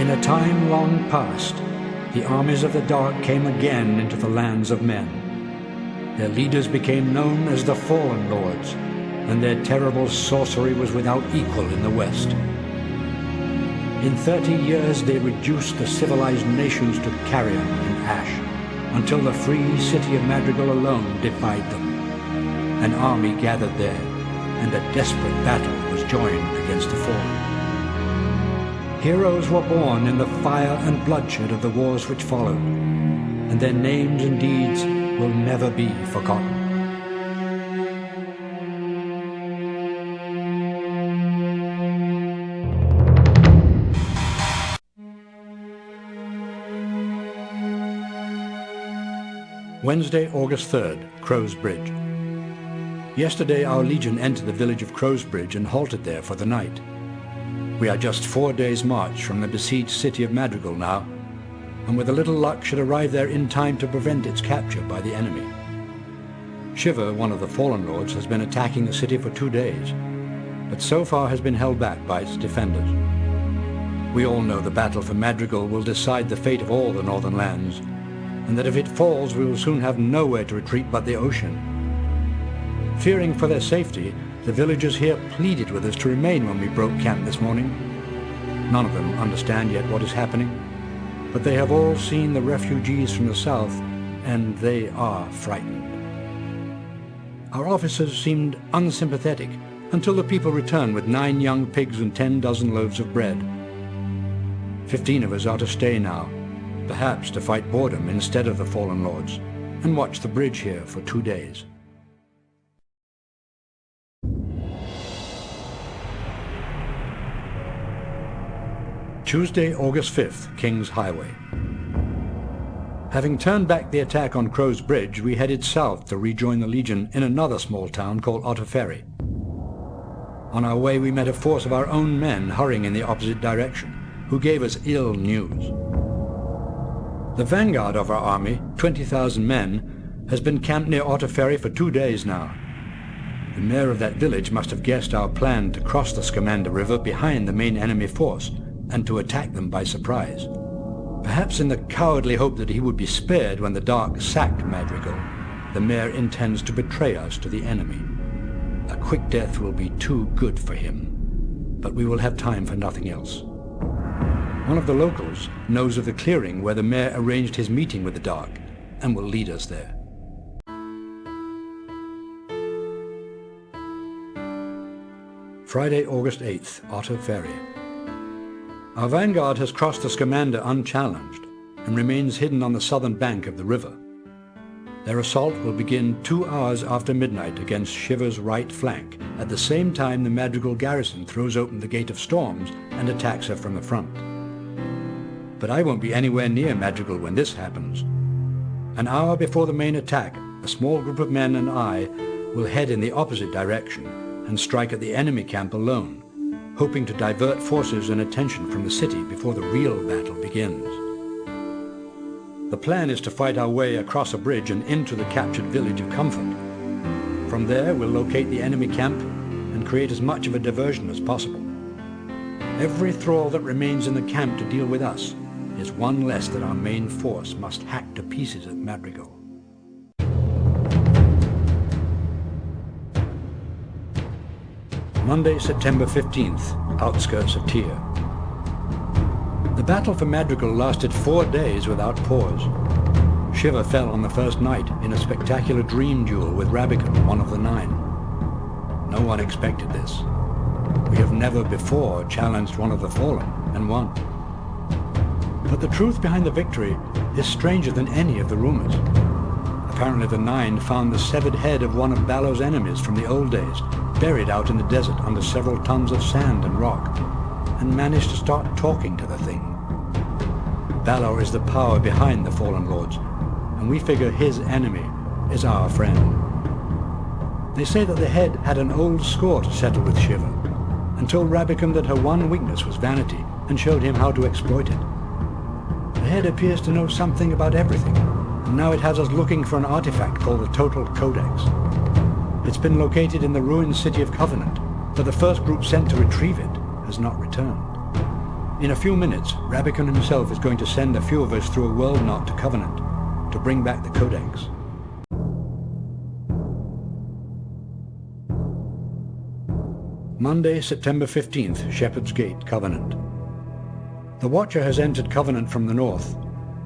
In a time long past, the armies of the dark came again into the lands of men. Their leaders became known as the Fallen Lords, and their terrible sorcery was without equal in the West. In 30 years they reduced the civilized nations to carrion and ash, until the free city of Madrigal alone defied them. An army gathered there, and a desperate battle was joined against the Fallen. Heroes were born in the fire and bloodshed of the wars which followed, and their names and deeds will never be forgotten. Wednesday, August 3rd, Crow's Bridge. Yesterday our legion entered the village of Crow's Bridge and halted there for the night. We are just 4 days' march from the besieged city of Madrigal now, and with a little luck should arrive there in time to prevent its capture by the enemy. Shiva, one of the Fallen Lords, has been attacking the city for 2 days, but so far has been held back by its defenders. We all know the battle for Madrigal will decide the fate of all the northern lands, and that if it falls we will soon have nowhere to retreat but the ocean. Fearing for their safety, the villagers here pleaded with us to remain when we broke camp this morning. None of them understand yet what is happening, but they have all seen the refugees from the south, and they are frightened. Our officers seemed unsympathetic until the people returned with 9 young pigs and 10 dozen loaves of bread. 15 of us are to stay now, perhaps to fight boredom instead of the Fallen Lords, and watch the bridge here for 2 days. Tuesday, August 5th, King's Highway. Having turned back the attack on Crow's Bridge, we headed south to rejoin the Legion in another small town called Otter Ferry. On our way we met a force of our own men hurrying in the opposite direction, who gave us ill news. The vanguard of our army, 20,000 men, has been camped near Otter Ferry for 2 days now. The mayor of that village must have guessed our plan to cross the Scamander River behind the main enemy force, and to attack them by surprise. Perhaps in the cowardly hope that he would be spared when the Dark sacked Madrigal, the mayor intends to betray us to the enemy. A quick death will be too good for him, but we will have time for nothing else. One of the locals knows of the clearing where the mayor arranged his meeting with the Dark, and will lead us there. Friday, August 8th, Otter Ferry. Our vanguard has crossed the Scamander unchallenged and remains hidden on the southern bank of the river. Their assault will begin 2 hours after midnight against Shiva's right flank, at the same time the Madrigal garrison throws open the Gate of Storms and attacks her from the front. But I won't be anywhere near Madrigal when this happens. An hour before the main attack, a small group of men and I will head in the opposite direction and strike at the enemy camp alone, hoping to divert forces and attention from the city before the real battle begins. The plan is to fight our way across a bridge and into the captured village of Comfort. From there we'll locate the enemy camp and create as much of a diversion as possible. Every thrall that remains in the camp to deal with us is one less that our main force must hack to pieces at Madrigal. Monday, September 15th, outskirts of Tyr. The battle for Madrigal lasted 4 days without pause. Shiva fell on the first night in a spectacular dream duel with Rabican, one of the 9. No one expected this. We have never before challenged one of the Fallen and won. But the truth behind the victory is stranger than any of the rumors. Apparently the 9 found the severed head of one of Balor's enemies from the old days, buried out in the desert under several tons of sand and rock, and managed to start talking to the thing. Balor is the power behind the Fallen Lords, and we figure his enemy is our friend. They say that the head had an old score to settle with Shiva, and told Rabican that her one weakness was vanity, and showed him how to exploit it. The head appears to know something about everything, and now it has us looking for an artifact called the Total Codex. It's been located in the ruined city of Covenant, but the first group sent to retrieve it has not returned. In a few minutes, Rabbicon himself is going to send a few of us through a world knot to Covenant to bring back the Codex. Monday, September 15th, Shepherd's Gate, Covenant. The Watcher has entered Covenant from the north,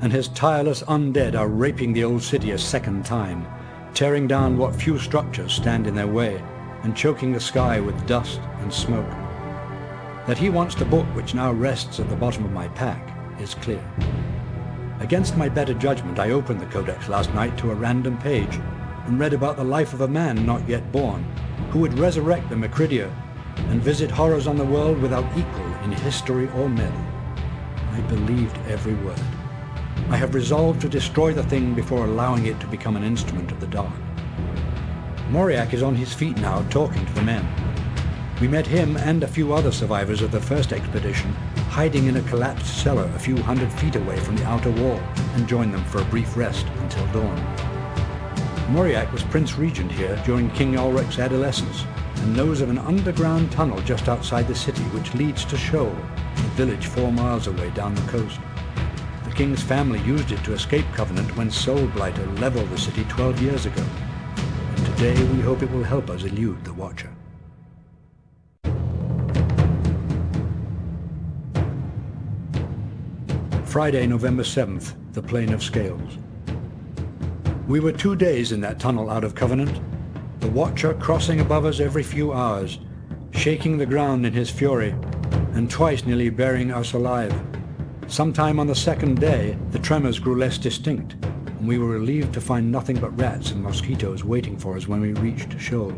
and his tireless undead are raping the old city a second time, tearing down what few structures stand in their way, and choking the sky with dust and smoke. That he wants the book which now rests at the bottom of my pack is clear. Against my better judgment, I opened the Codex last night to a random page and read about the life of a man not yet born, who would resurrect the Macridia and visit horrors on the world without equal in history or myth. I believed every word. I have resolved to destroy the thing before allowing it to become an instrument of the dark. Moriak is on his feet now, talking to the men. We met him and a few other survivors of the first expedition hiding in a collapsed cellar a few hundred feet away from the outer wall, and joined them for a brief rest until dawn. Moriak was Prince Regent here during King Ulrich's adolescence, and knows of an underground tunnel just outside the city which leads to Shoal, a village 4 miles away down the coast. The king's family used it to escape Covenant when Soul Blighter leveled the city 12 years ago. And today we hope it will help us elude the Watcher. Friday, November 7th, the Plain of Scales. We were 2 days in that tunnel out of Covenant, the Watcher crossing above us every few hours, shaking the ground in his fury, and twice nearly burying us alive. Sometime on the second day, the tremors grew less distinct, and we were relieved to find nothing but rats and mosquitoes waiting for us when we reached Shoal.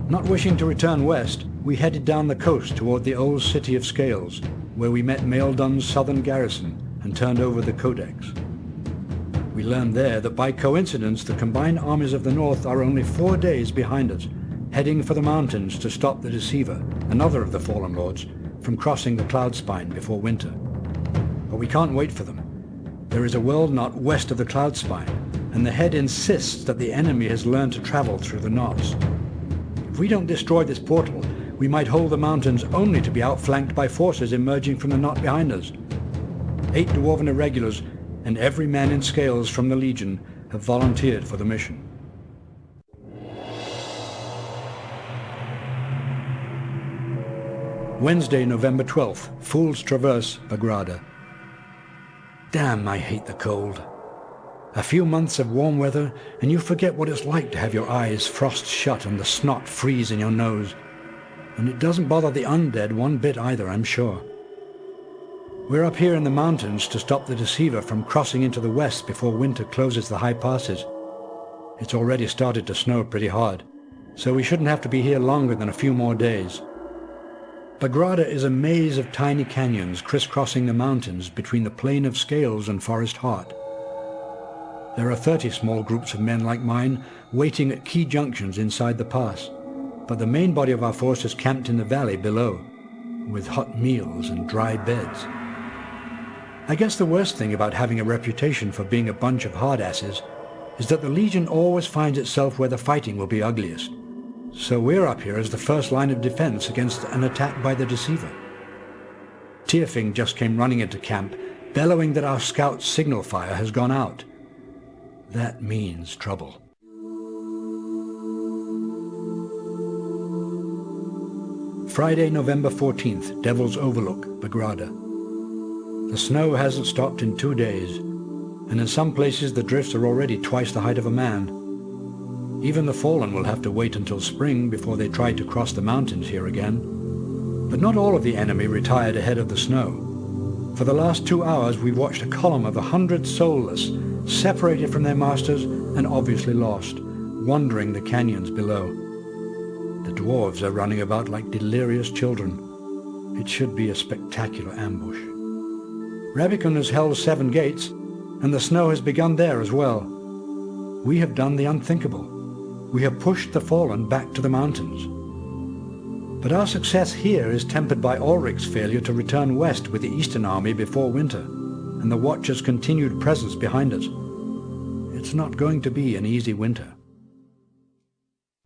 Not wishing to return west, we headed down the coast toward the old city of Scales, where we met Maeldon's southern garrison and turned over the Codex. We learned there that by coincidence the combined armies of the north are only 4 days behind us, heading for the mountains to stop the Deceiver, another of the Fallen Lords, from crossing the cloud spine before winter. But we can't wait for them. There is a world knot west of the cloud spine, and the head insists that the enemy has learned to travel through the knots. If we don't destroy this portal, we might hold the mountains only to be outflanked by forces emerging from the knot behind us. 8 Dwarven irregulars and every man in Scales from the Legion have volunteered for the mission. Wednesday, November 12th, Fool's Traverse, Bagrada. Damn, I hate the cold. A few months of warm weather, and you forget what it's like to have your eyes frost shut and the snot freeze in your nose. And it doesn't bother the undead one bit either, I'm sure. We're up here in the mountains to stop the Deceiver from crossing into the west before winter closes the high passes. It's already started to snow pretty hard, so we shouldn't have to be here longer than a few more days. Bagrada is a maze of tiny canyons crisscrossing the mountains between the Plain of Scales and Forest Heart. There are 30 small groups of men like mine waiting at key junctions inside the pass, but the main body of our force is camped in the valley below, with hot meals and dry beds. I guess the worst thing about having a reputation for being a bunch of hardasses is that the Legion always finds itself where the fighting will be ugliest. So we're up here as the first line of defense against an attack by the Deceiver. Tyrfing just came running into camp, bellowing that our scout's signal fire has gone out. That means trouble. Friday, November 14th, Devil's Overlook, Bagrada. The snow hasn't stopped in 2 days, and in some places the drifts are already twice the height of a man. Even the Fallen will have to wait until spring before they try to cross the mountains here again. But not all of the enemy retired ahead of the snow. For the last 2 hours we've watched a column of 100 soulless, separated from their masters and obviously lost, wandering the canyons below. The dwarves are running about like delirious children. It should be a spectacular ambush. Rabbicon has held 7 gates, and the snow has begun there as well. We have done the unthinkable. We have pushed the Fallen back to the mountains. But our success here is tempered by Ulrich's failure to return west with the Eastern Army before winter, and the Watcher's continued presence behind us. It's not going to be an easy winter.